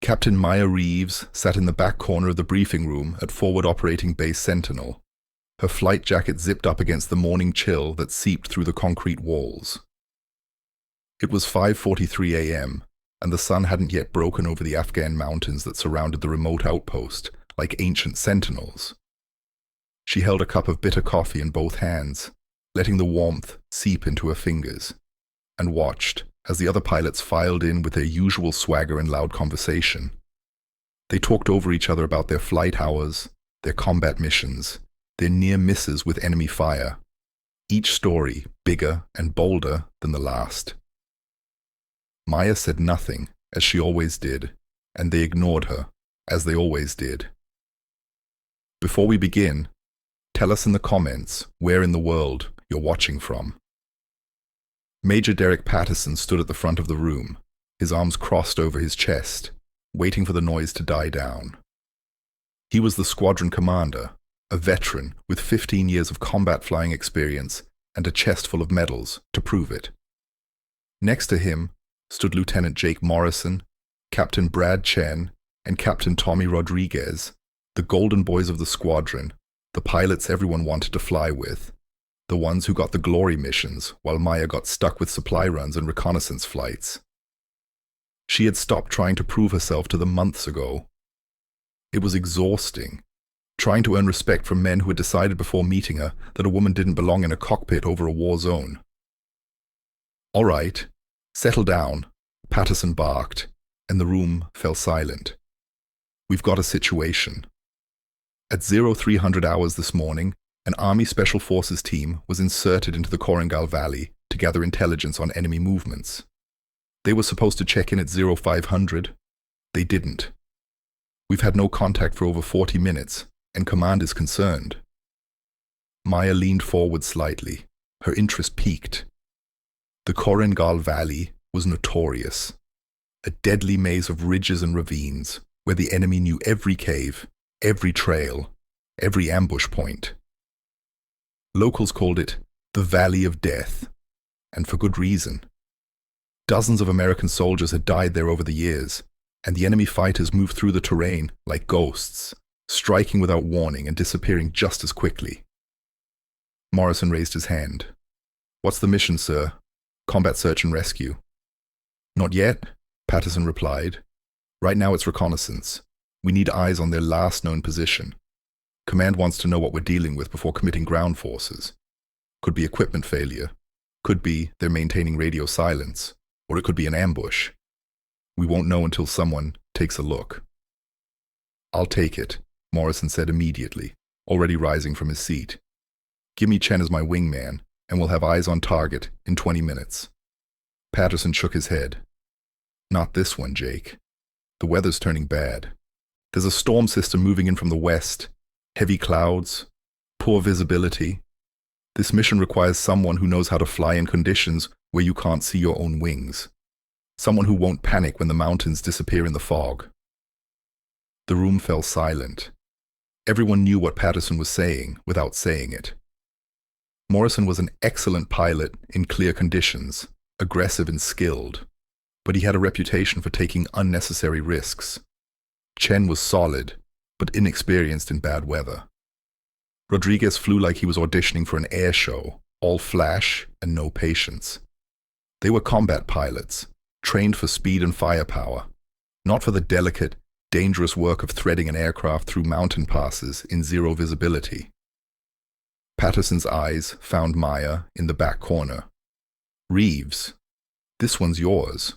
Captain Maya Reeves sat in the back corner of the briefing room at Forward Operating Base Sentinel, her flight jacket zipped up against the morning chill that seeped through the concrete walls. It was 5:43 a.m., and the sun hadn't yet broken over the Afghan mountains that surrounded the remote outpost, like ancient sentinels. She held a cup of bitter coffee in both hands, letting the warmth seep into her fingers, and watched as the other pilots filed in with their usual swagger and loud conversation. They talked over each other about their flight hours, their combat missions, their near misses with enemy fire, each story bigger and bolder than the last. Maya said nothing, as she always did, and they ignored her, as they always did. Before we begin, tell us in the comments where in the world you're watching from. Major Derek Patterson stood at the front of the room, his arms crossed over his chest, waiting for the noise to die down. He was the squadron commander, a veteran with 15 years of combat flying experience and a chest full of medals to prove it. Next to him stood Lieutenant Jake Morrison, Captain Brad Chen, and Captain Tommy Rodriguez, the golden boys of the squadron, the pilots everyone wanted to fly with, the ones who got the glory missions while Maya got stuck with supply runs and reconnaissance flights. She had stopped trying to prove herself to them months ago. It was exhausting, trying to earn respect from men who had decided before meeting her that a woman didn't belong in a cockpit over a war zone. "All right, settle down," Patterson barked, and the room fell silent. "We've got a situation." At 0300 hours this morning, an Army Special Forces team was inserted into the Korengal Valley to gather intelligence on enemy movements. They were supposed to check in at 0500. They didn't. We've had no contact for over 40 minutes, and command is concerned. Maya leaned forward slightly, her interest piqued. The Korengal Valley was notorious, a deadly maze of ridges and ravines where the enemy knew every cave, every trail, every ambush point. Locals called it the Valley of Death, and for good reason. Dozens of American soldiers had died there over the years, and the enemy fighters moved through the terrain like ghosts, striking without warning and disappearing just as quickly. Morrison raised his hand. "What's the mission, sir?" "Combat search and rescue." "Not yet," Patterson replied. "Right now it's reconnaissance. We need eyes on their last known position. Command wants to know what we're dealing with before committing ground forces. Could be equipment failure. Could be they're maintaining radio silence. Or it could be an ambush. We won't know until someone takes a look." "I'll take it," Morrison said immediately, already rising from his seat. "Give me Chen as my wingman, and we'll have eyes on target in 20 minutes. Patterson shook his head. "Not this one, Jake. The weather's turning bad. There's a storm system moving in from the west, heavy clouds, poor visibility. This mission requires someone who knows how to fly in conditions where you can't see your own wings. Someone who won't panic when the mountains disappear in the fog." The room fell silent. Everyone knew what Patterson was saying without saying it. Morrison was an excellent pilot in clear conditions, aggressive and skilled, but he had a reputation for taking unnecessary risks. Chen was solid, but inexperienced in bad weather. Rodriguez flew like he was auditioning for an air show, all flash and no patience. They were combat pilots, trained for speed and firepower, not for the delicate, dangerous work of threading an aircraft through mountain passes in zero visibility. Patterson's eyes found Maya in the back corner. "Reeves, this one's yours."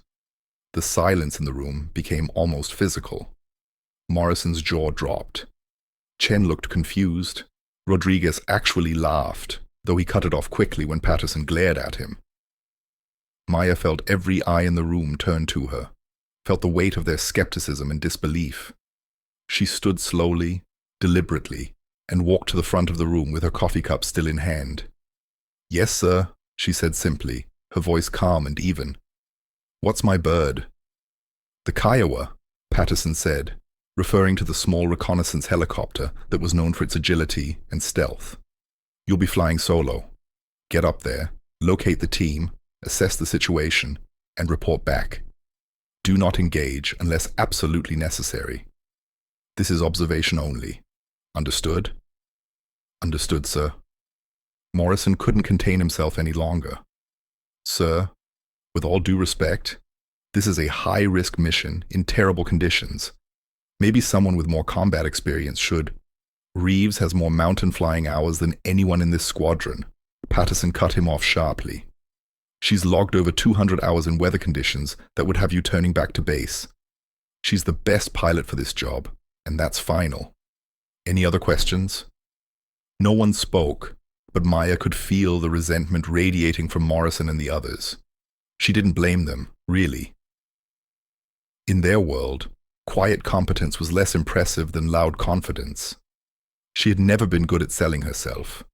The silence in the room became almost physical. Morrison's jaw dropped. Chen looked confused. Rodriguez actually laughed, though he cut it off quickly when Patterson glared at him. Maya felt every eye in the room turn to her, felt the weight of their skepticism and disbelief. She stood slowly, deliberately, and walked to the front of the room with her coffee cup still in hand. "Yes, sir," she said simply, her voice calm and even. "What's my bird?" "The Kiowa," Patterson said, referring to the small reconnaissance helicopter that was known for its agility and stealth. "You'll be flying solo. Get up there, locate the team, assess the situation, and report back. Do not engage unless absolutely necessary. This is observation only. Understood? Understood, sir. Morrison couldn't contain himself any longer. Sir, with all due respect, this is a high-risk mission in terrible conditions. Maybe someone with more combat experience should. Reeves has more mountain flying hours than anyone in this squadron. Patterson cut him off sharply. She's logged over 200 hours in weather conditions that would have you turning back to base. She's the best pilot for this job, and that's final. Any other questions? No one spoke, but Maya could feel the resentment radiating from Morrison and the others. She didn't blame them, really. In their world, quiet competence was less impressive than loud confidence. She had never been good at selling herself,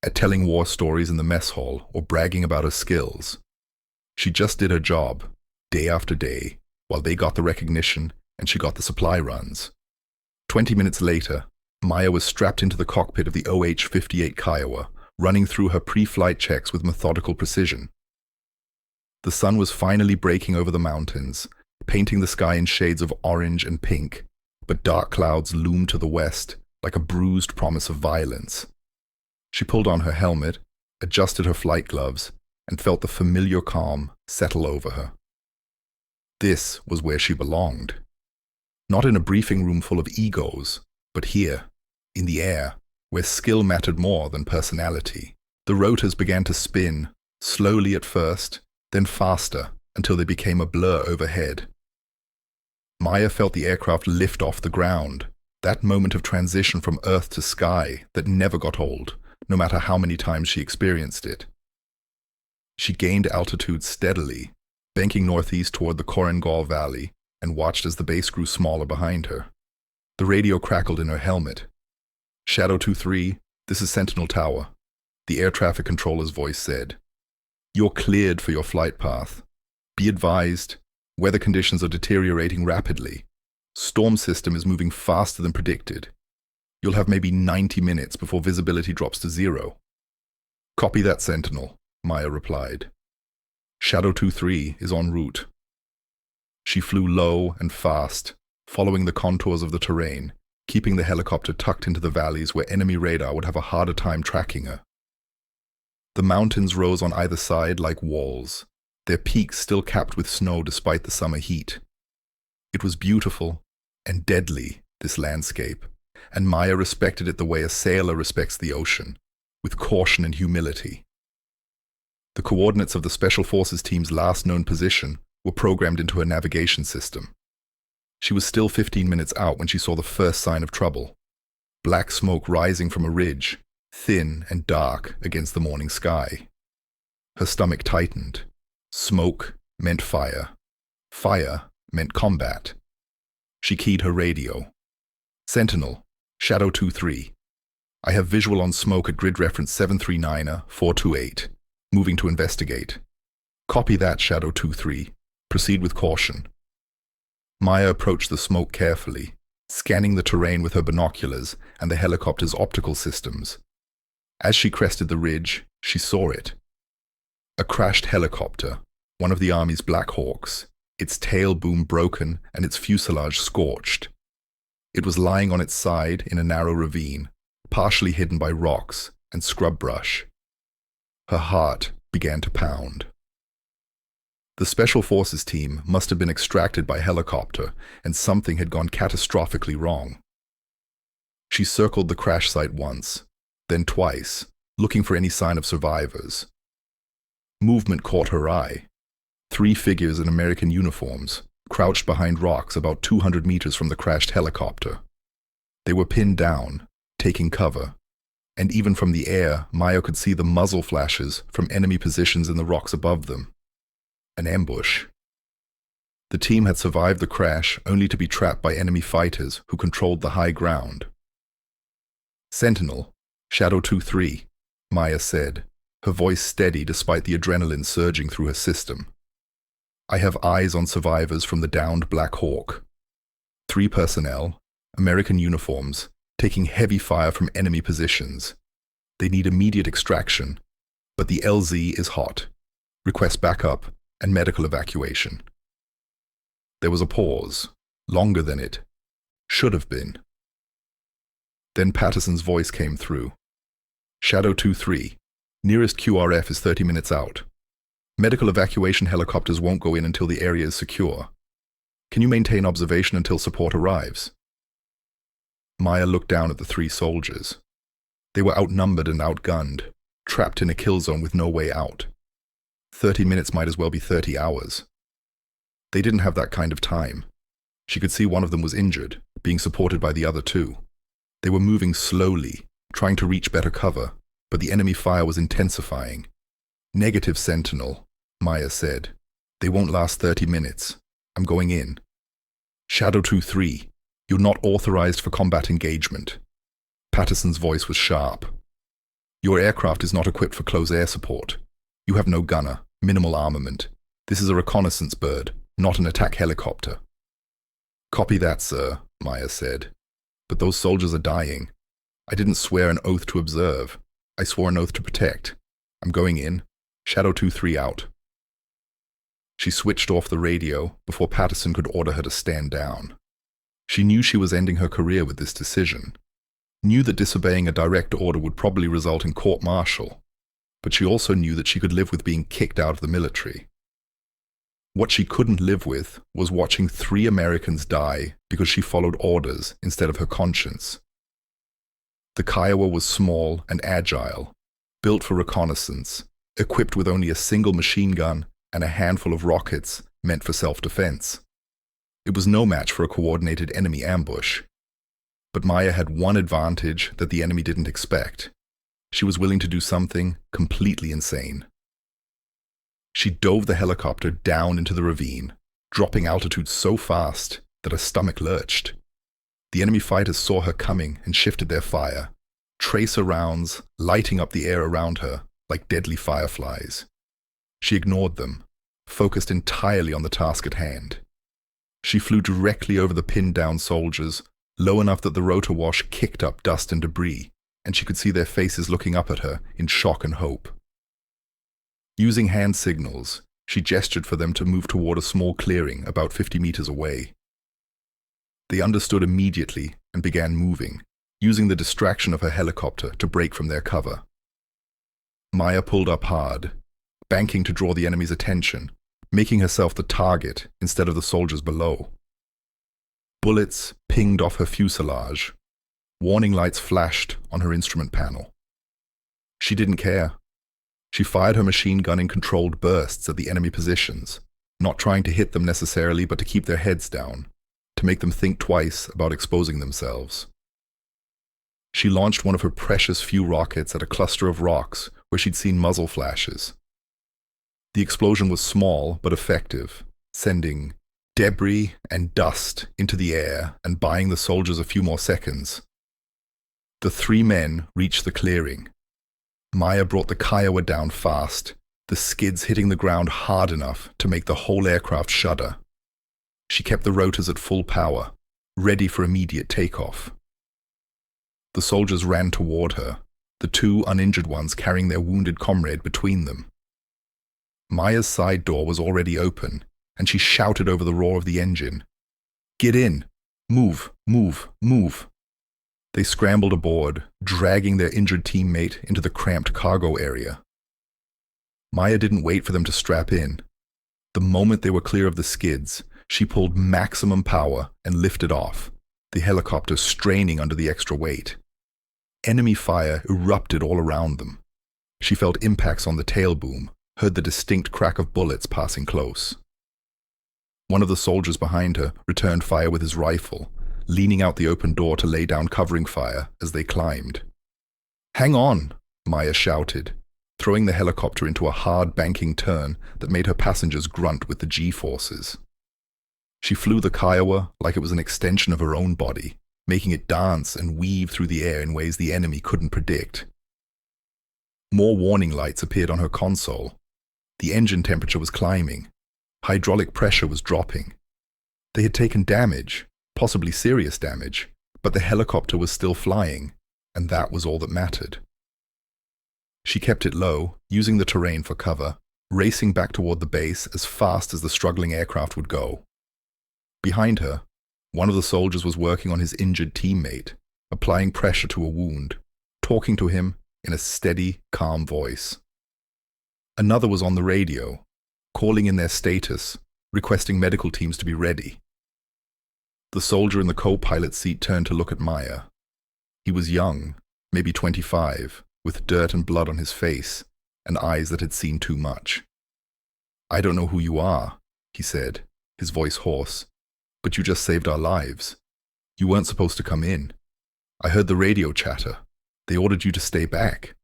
at telling war stories in the mess hall or bragging about her skills. She just did her job, day after day, while they got the recognition and she got the supply runs. 20 minutes later, Maya was strapped into the cockpit of the OH-58 Kiowa, running through her pre-flight checks with methodical precision. The sun was finally breaking over the mountains, painting the sky in shades of orange and pink, but dark clouds loomed to the west like a bruised promise of violence. She pulled on her helmet, adjusted her flight gloves, and felt the familiar calm settle over her. This was where she belonged. Not in a briefing room full of egos, but here, in the air, where skill mattered more than personality. The rotors began to spin, slowly at first, then faster, until they became a blur overhead. Maya felt the aircraft lift off the ground, that moment of transition from earth to sky that never got old, no matter how many times she experienced it. She gained altitude steadily, banking northeast toward the Korengol Valley, and watched as the base grew smaller behind her. The radio crackled in her helmet. Shadow 2-3, this is Sentinel Tower, the air traffic controller's voice said. You're cleared for your flight path. Be advised, weather conditions are deteriorating rapidly. Storm system is moving faster than predicted. You'll have maybe 90 minutes before visibility drops to 0. Copy that, Sentinel, Maya replied. Shadow 2-3 is en route. She flew low and fast, following the contours of the terrain, keeping the helicopter tucked into the valleys where enemy radar would have a harder time tracking her. The mountains rose on either side like walls, their peaks still capped with snow despite the summer heat. It was beautiful and deadly, this landscape, and Maya respected it the way a sailor respects the ocean, with caution and humility. The coordinates of the Special Forces team's last known position were programmed into her navigation system. She was still 15 minutes out when she saw the first sign of trouble. Black smoke rising from a ridge, thin and dark against the morning sky. Her stomach tightened. Smoke meant fire. Fire meant combat. She keyed her radio. Sentinel, Shadow 2-3. I have visual on smoke at grid reference 739-428. Moving to investigate. Copy that, Shadow 2-3. Proceed with caution. Maya approached the smoke carefully, scanning the terrain with her binoculars and the helicopter's optical systems. As she crested the ridge, she saw it. A crashed helicopter, one of the Army's Black Hawks, its tail boom broken and its fuselage scorched. It was lying on its side in a narrow ravine, partially hidden by rocks and scrub brush. Her heart began to pound. The Special Forces team must have been extracted by helicopter, and something had gone catastrophically wrong. She circled the crash site once, then twice, looking for any sign of survivors. Movement caught her eye. 3 figures in American uniforms, crouched behind rocks about 200 meters from the crashed helicopter. They were pinned down, taking cover, and even from the air, Maya could see the muzzle flashes from enemy positions in the rocks above them. An ambush. The team had survived the crash only to be trapped by enemy fighters who controlled the high ground. Sentinel, Shadow 2-3, Maya said, her voice steady despite the adrenaline surging through her system. I have eyes on survivors from the downed Black Hawk. 3 personnel, American uniforms, taking heavy fire from enemy positions. They need immediate extraction, but the LZ is hot. Request backup and medical evacuation. There was a pause, longer than it should have been. Then Patterson's voice came through. Shadow 2-3. Nearest QRF is 30 minutes out. Medical evacuation helicopters won't go in until the area is secure. Can you maintain observation until support arrives? Maya looked down at the three soldiers. They were outnumbered and outgunned, trapped in a kill zone with no way out. 30 minutes might as well be 30 hours. They didn't have that kind of time. She could see one of them was injured, being supported by the other two. They were moving slowly, trying to reach better cover, but the enemy fire was intensifying. Negative Sentinel, Maya said. They won't last 30 minutes. I'm going in. Shadow 2-3, you're not authorized for combat engagement. Patterson's voice was sharp. Your aircraft is not equipped for close air support. You have no gunner, minimal armament. This is a reconnaissance bird, not an attack helicopter. Copy that, sir, Maya said. But those soldiers are dying. I didn't swear an oath to observe. I swore an oath to protect. I'm going in. Shadow 2-3 out. She switched off the radio before Patterson could order her to stand down. She knew she was ending her career with this decision. Knew that disobeying a direct order would probably result in court-martial. But she also knew that she could live with being kicked out of the military. What she couldn't live with was watching 3 Americans die because she followed orders instead of her conscience. The Kiowa was small and agile, built for reconnaissance, equipped with only a single machine gun and a handful of rockets meant for self-defense. It was no match for a coordinated enemy ambush. But Maya had one advantage that the enemy didn't expect. She was willing to do something completely insane. She dove the helicopter down into the ravine, dropping altitude so fast that her stomach lurched. The enemy fighters saw her coming and shifted their fire, tracer rounds lighting up the air around her like deadly fireflies. She ignored them, focused entirely on the task at hand. She flew directly over the pinned-down soldiers, low enough that the rotor wash kicked up dust and debris, and she could see their faces looking up at her in shock and hope. Using hand signals, she gestured for them to move toward a small clearing about 50 meters away. They understood immediately and began moving, using the distraction of her helicopter to break from their cover. Maya pulled up hard, banking to draw the enemy's attention, making herself the target instead of the soldiers below. Bullets pinged off her fuselage. Warning lights flashed on her instrument panel. She didn't care. She fired her machine gun in controlled bursts at the enemy positions, not trying to hit them necessarily, but to keep their heads down, to make them think twice about exposing themselves. She launched one of her precious few rockets at a cluster of rocks where she'd seen muzzle flashes. The explosion was small but effective, sending debris and dust into the air and buying the soldiers a few more seconds. The 3 men reached the clearing. Maya brought the Kiowa down fast, the skids hitting the ground hard enough to make the whole aircraft shudder. She kept the rotors at full power, ready for immediate takeoff. The soldiers ran toward her, the 2 uninjured ones carrying their wounded comrade between them. Maya's side door was already open, and she shouted over the roar of the engine, "Get in! Move! Move! Move!" They scrambled aboard, dragging their injured teammate into the cramped cargo area. Maya didn't wait for them to strap in. The moment they were clear of the skids, she pulled maximum power and lifted off, the helicopter straining under the extra weight. Enemy fire erupted all around them. She felt impacts on the tail boom, heard the distinct crack of bullets passing close. One of the soldiers behind her returned fire with his rifle, leaning out the open door to lay down covering fire as they climbed. "Hang on!" Maya shouted, throwing the helicopter into a hard banking turn that made her passengers grunt with the G-forces. She flew the Kiowa like it was an extension of her own body, making it dance and weave through the air in ways the enemy couldn't predict. More warning lights appeared on her console. The engine temperature was climbing. Hydraulic pressure was dropping. They had taken damage, possibly serious damage, but the helicopter was still flying, and that was all that mattered. She kept it low, using the terrain for cover, racing back toward the base as fast as the struggling aircraft would go. Behind her, one of the soldiers was working on his injured teammate, applying pressure to a wound, talking to him in a steady, calm voice. Another was on the radio, calling in their status, requesting medical teams to be ready. The soldier in the co-pilot seat turned to look at Maya. He was young, maybe 25, with dirt and blood on his face and eyes that had seen too much. "I don't know who you are," he said, his voice hoarse, "but you just saved our lives. You weren't supposed to come in. I heard the radio chatter. They ordered you to stay back."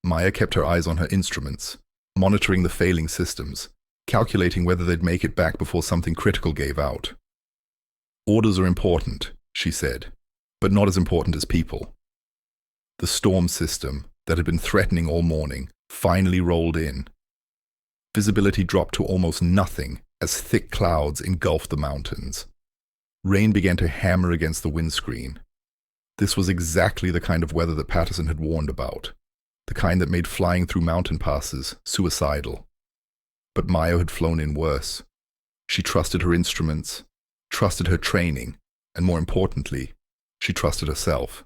Maya kept her eyes on her instruments, monitoring the failing systems, calculating whether they'd make it back before something critical gave out. "Orders are important," she said, "but not as important as people." The storm system that had been threatening all morning finally rolled in. Visibility dropped to almost nothing as thick clouds engulfed the mountains. Rain began to hammer against the windscreen. This was exactly the kind of weather that Patterson had warned about, the kind that made flying through mountain passes suicidal. But Maya had flown in worse. She trusted her instruments, trusted her training, and more importantly, she trusted herself.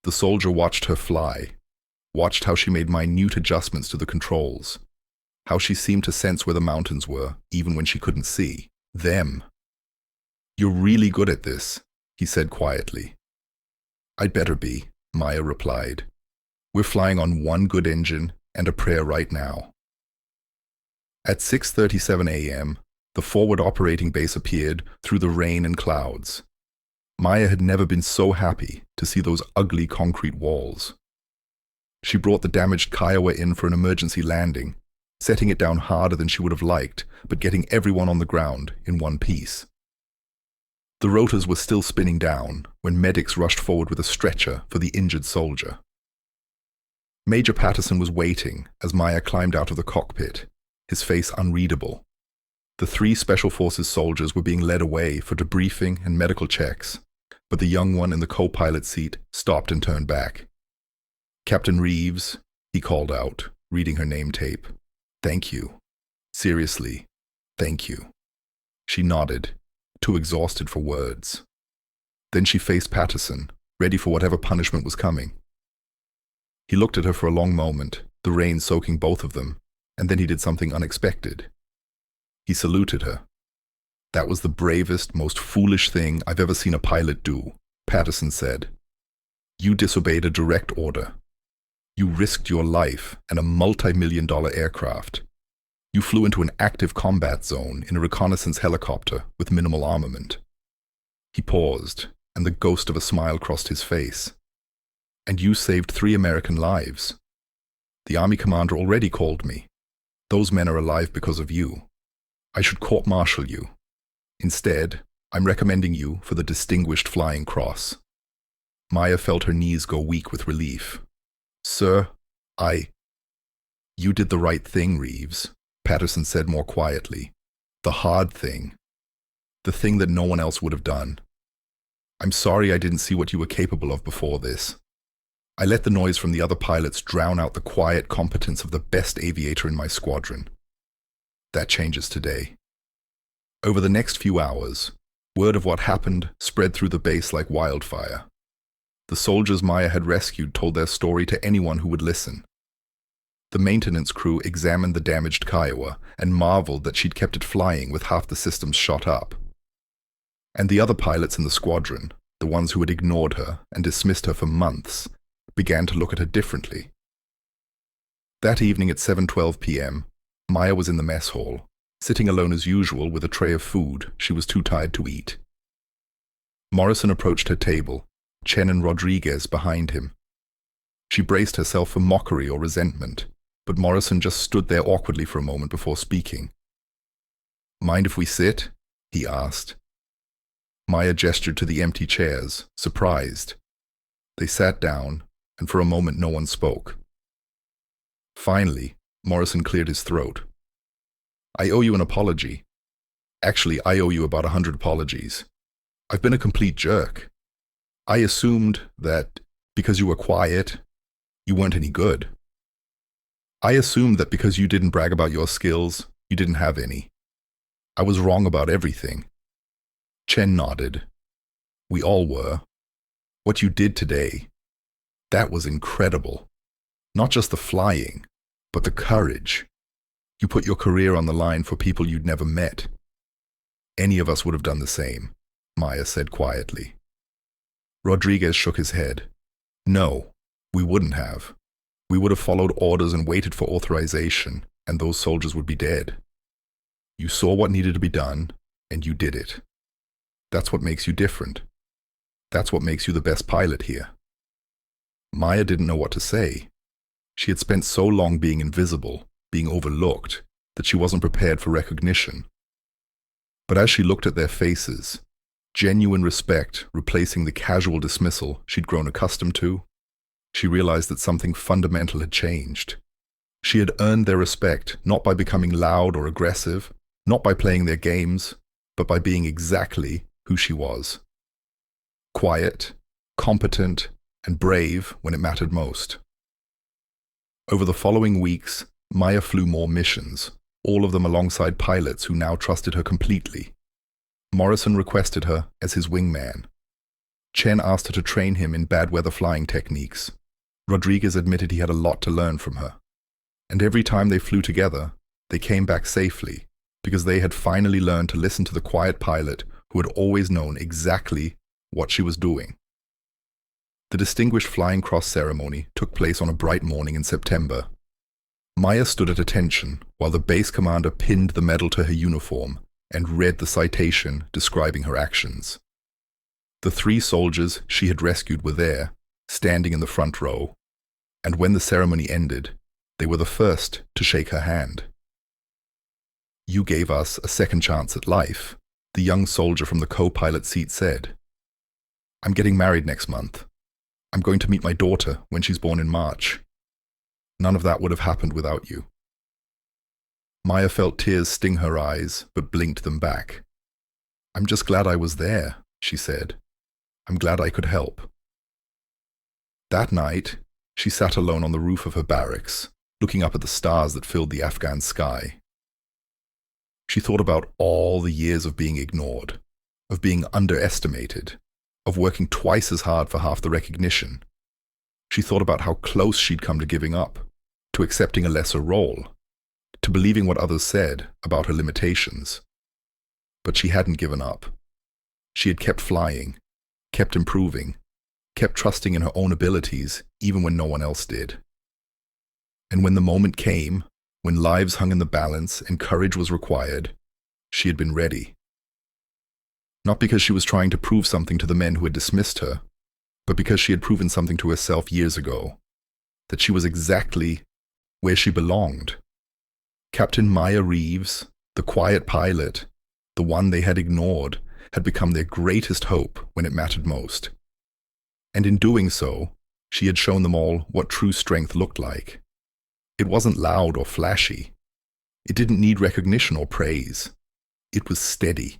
The soldier watched her fly, watched how she made minute adjustments to the controls, how she seemed to sense where the mountains were, even when she couldn't see them. "You're really good at this," he said quietly. "I'd better be," Maya replied. "We're flying on one good engine and a prayer right now." At 6:37 a.m., the forward operating base appeared through the rain and clouds. Maya had never been so happy to see those ugly concrete walls. She brought the damaged Kiowa in for an emergency landing, setting it down harder than she would have liked, but getting everyone on the ground in one piece. The rotors were still spinning down when medics rushed forward with a stretcher for the injured soldier. Major Patterson was waiting as Maya climbed out of the cockpit, his face unreadable. The 3 Special Forces soldiers were being led away for debriefing and medical checks, but the young one in the co-pilot seat stopped and turned back. "Captain Reeves," he called out, reading her name tape. "Thank you. Seriously, thank you." She nodded, too exhausted for words. Then she faced Patterson, ready for whatever punishment was coming. He looked at her for a long moment, the rain soaking both of them, and then he did something unexpected. He saluted her. "That was the bravest, most foolish thing I've ever seen a pilot do," Patterson said. "You disobeyed a direct order. You risked your life and a multi-million-dollar aircraft. You flew into an active combat zone in a reconnaissance helicopter with minimal armament." He paused, and the ghost of a smile crossed his face. "And you saved 3 American lives. The Army commander already called me. Those men are alive because of you. I should court-martial you. Instead, I'm recommending you for the Distinguished Flying Cross." Maya felt her knees go weak with relief. "Sir, You did the right thing, Reeves," Patterson said more quietly. "The hard thing. The thing that no one else would have done. I'm sorry I didn't see what you were capable of before this. I let the noise from the other pilots drown out the quiet competence of the best aviator in my squadron. That changes today." Over the next few hours, word of what happened spread through the base like wildfire. The soldiers Maya had rescued told their story to anyone who would listen. The maintenance crew examined the damaged Kiowa and marveled that she'd kept it flying with half the systems shot up. And the other pilots in the squadron, the ones who had ignored her and dismissed her for months, began to look at her differently. That evening at 7:12 p.m., Maya was in the mess hall, sitting alone as usual with a tray of food she was too tired to eat. Morrison approached her table, Chen and Rodriguez behind him. She braced herself for mockery or resentment, but Morrison just stood there awkwardly for a moment before speaking. "Mind if we sit?" he asked. Maya gestured to the empty chairs, surprised. They sat down, and for a moment no one spoke. Finally, Morrison cleared his throat. "I owe you an apology. Actually, I owe you about 100 apologies. I've been a complete jerk. I assumed that because you were quiet, you weren't any good. I assumed that because you didn't brag about your skills, you didn't have any. I was wrong about everything. Chen nodded. We all were. What you did today, that was incredible. Not just the flying, but the courage. You put your career on the line for people you'd never met. Any of us would have done the same, Maya said quietly. Rodriguez shook his head. No, we wouldn't have. We would have followed orders and waited for authorization, and those soldiers would be dead. You saw what needed to be done, and you did it. That's what makes you different. That's what makes you the best pilot here. Maya didn't know what to say. She had spent so long being invisible, being overlooked, that she wasn't prepared for recognition. But as she looked at their faces, genuine respect replacing the casual dismissal she'd grown accustomed to, she realized that something fundamental had changed. She had earned their respect not by becoming loud or aggressive, not by playing their games, but by being exactly who she was. Quiet, competent, and brave when it mattered most. Over the following weeks, Maya flew more missions, all of them alongside pilots who now trusted her completely. Morrison requested her as his wingman. Chen asked her to train him in bad weather flying techniques. Rodriguez admitted he had a lot to learn from her. And every time they flew together, they came back safely, because they had finally learned to listen to the quiet pilot who had always known exactly what she was doing. The Distinguished Flying Cross ceremony took place on a bright morning in September. Maya stood at attention while the base commander pinned the medal to her uniform and read the citation describing her actions. The 3 soldiers she had rescued were there, standing in the front row, and when the ceremony ended, they were the first to shake her hand. You gave us a second chance at life, the young soldier from the co-pilot seat said. I'm getting married next month. I'm going to meet my daughter when she's born in March. None of that would have happened without you. Maya felt tears sting her eyes, but blinked them back. I'm just glad I was there, she said. I'm glad I could help. That night, she sat alone on the roof of her barracks, looking up at the stars that filled the Afghan sky. She thought about all the years of being ignored, of being underestimated, of working twice as hard for half the recognition. She thought about how close she'd come to giving up, to accepting a lesser role, to believing what others said about her limitations. But she hadn't given up. She had kept flying, kept improving, kept trusting in her own abilities even when no one else did. And when the moment came, when lives hung in the balance and courage was required, she had been ready. Not because she was trying to prove something to the men who had dismissed her, but because she had proven something to herself years ago, that she was exactly where she belonged. Captain Maya Reeves, the quiet pilot, the one they had ignored, had become their greatest hope when it mattered most. And in doing so, she had shown them all what true strength looked like. It wasn't loud or flashy. It didn't need recognition or praise. It was steady,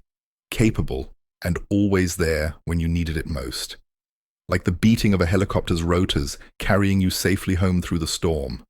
capable, and always there when you needed it most. Like the beating of a helicopter's rotors carrying you safely home through the storm.